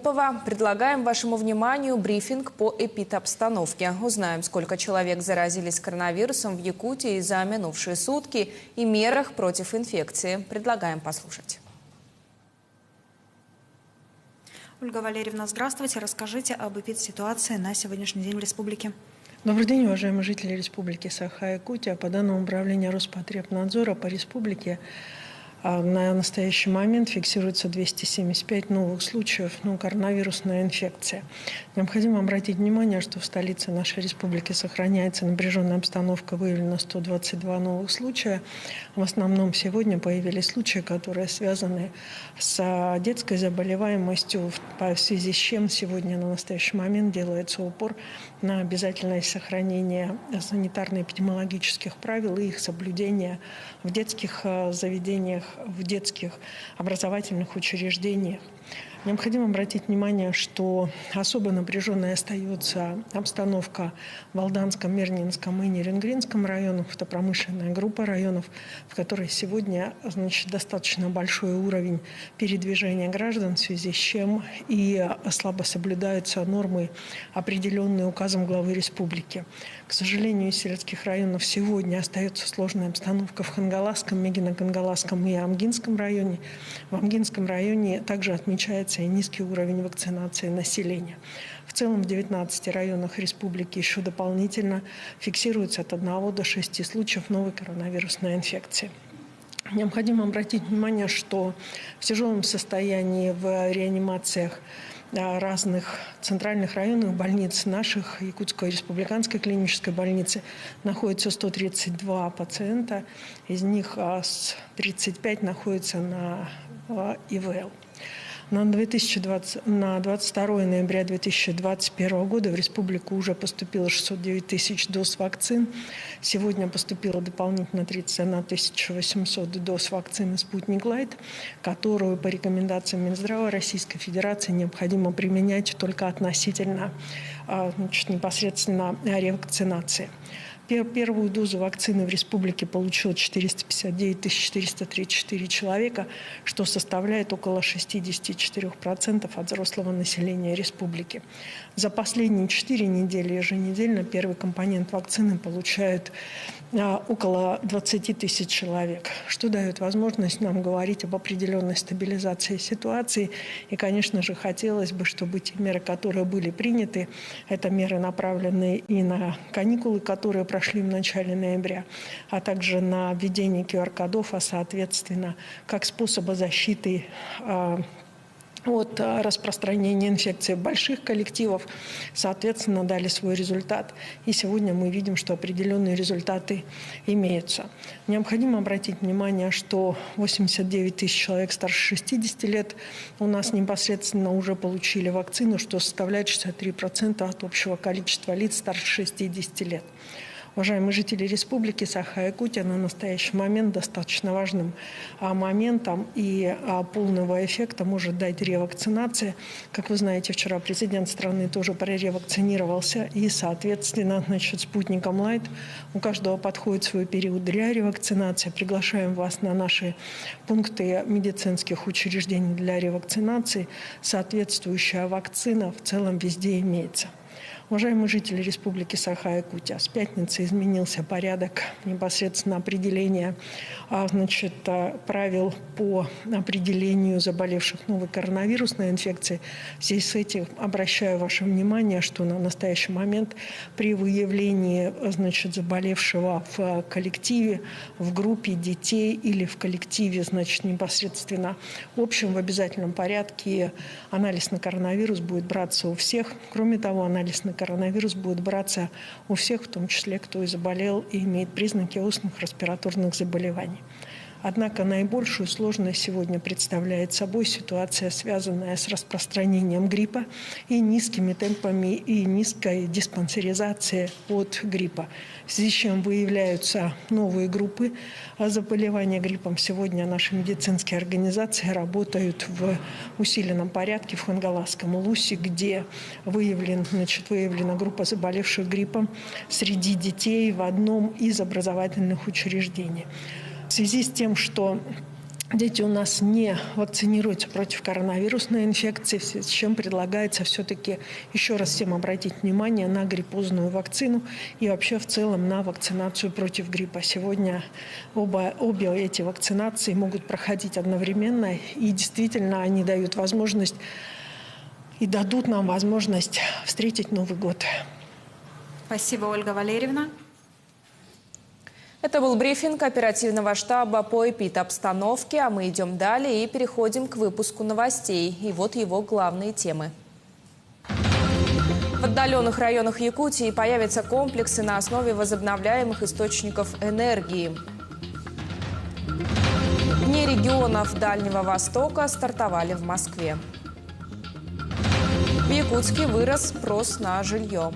Антропова. Предлагаем вашему вниманию брифинг по эпидобстановке. Узнаем, сколько человек заразились коронавирусом в Якутии за минувшие сутки и мерах против инфекции. Предлагаем послушать. Ольга Валерьевна, здравствуйте. Расскажите об эпидситуации на сегодняшний день в республике. Добрый день, уважаемые жители Республики Саха-Якутия. По данным Управления Роспотребнадзора по республике на настоящий момент фиксируется 275 новых случаев коронавирусной инфекции. Необходимо обратить внимание, что в столице нашей республики сохраняется напряженная обстановка, выявлено 122 новых случая. В основном сегодня появились случаи, которые связаны с детской заболеваемостью, в связи с чем сегодня на настоящий момент делается упор на обязательность сохранения санитарно-эпидемиологических правил и их соблюдения в детских заведениях, в детских образовательных учреждениях. Необходимо обратить внимание, что особо напряженной остается обстановка в Алданском, Мернинском и Нерингринском районах. Это промышленная группа районов, в которой сегодня достаточно большой уровень передвижения граждан, в связи с чем и слабо соблюдаются нормы, определенные указом главы республики. К сожалению, из сельских районов сегодня остается сложная обстановка в Хангаласском, Мегино-Кангаласском и Амгинском районе. В Амгинском районе также отмечается и низкий уровень вакцинации населения. В целом в 19 районах республики еще дополнительно фиксируется от 1 до 6 случаев новой коронавирусной инфекции. Необходимо обратить внимание, что в тяжелом состоянии в реанимациях разных центральных районных больниц наших Якутской республиканской клинической больницы находится 132 пациента, из них 35 находятся на ИВЛ. На 22 ноября 2021 года в республику уже поступило 609 тысяч доз вакцин. Сегодня поступило дополнительно 31 800 доз вакцины «Спутник Лайт», которую по рекомендациям Минздрава Российской Федерации необходимо применять только относительно непосредственно ревакцинации. Первую дозу вакцины в республике получило 459 434 человека, что составляет около 64% от взрослого населения республики. За последние 4 недели еженедельно первый компонент вакцины получают около 20 тысяч человек, что дает возможность нам говорить об определенной стабилизации ситуации. И, конечно же, хотелось бы, чтобы те меры, которые были приняты, это меры, направленные и на каникулы, которые прошли в начале ноября, а также на введение QR-кодов, а соответственно, как способа защиты от распространения инфекции больших коллективов, соответственно, дали свой результат. И сегодня мы видим, что определенные результаты имеются. Необходимо обратить внимание, что 89 тысяч человек старше 60 лет у нас непосредственно уже получили вакцину, что составляет 63% от общего количества лиц старше 60 лет. Уважаемые жители Республики Саха-Якутия, на настоящий момент достаточно важным моментом и полного эффекта может дать ревакцинация. Как вы знаете, вчера президент страны тоже проревакцинировался, и, соответственно, «Спутником Лайт» у каждого подходит свой период для ревакцинации. Приглашаем вас на наши пункты медицинских учреждений для ревакцинации. Соответствующая вакцина в целом везде имеется. Уважаемые жители Республики Саха-Якутия, с пятницы изменился порядок непосредственно определения правил по определению заболевших новой коронавирусной инфекцией. В связи с этим обращаю ваше внимание, что на настоящий момент при выявлении заболевшего в коллективе, в группе детей или в коллективе непосредственно общем в обязательном порядке анализ на коронавирус будет браться у всех. Кроме того, анализ на коронавирус будет браться у всех, в том числе, кто и заболел и имеет признаки устных респираторных заболеваний. Однако наибольшую сложность сегодня представляет собой ситуация, связанная с распространением гриппа и низкими темпами и низкой диспансеризацией от гриппа. В связи с чем выявляются новые группы заболевания гриппом. Сегодня наши медицинские организации работают в усиленном порядке в Хангаласском Лусе, где выявлена группа заболевших гриппом среди детей в одном из образовательных учреждений. В связи с тем, что Дети у нас не вакцинируются против коронавирусной инфекции, с чем предлагается все-таки еще раз всем обратить внимание на гриппозную вакцину и вообще в целом на вакцинацию против гриппа. Сегодня обе эти вакцинации могут проходить одновременно, и действительно они дают возможность и дадут нам возможность встретить Новый год. Спасибо, Ольга Валерьевна. Это был брифинг оперативного штаба по эпидобстановке, а мы идем далее и переходим к выпуску новостей. И вот его главные темы. В отдаленных районах Якутии появятся комплексы на основе возобновляемых источников энергии. Дни регионов Дальнего Востока стартовали в Москве. В Якутске вырос спрос на жилье.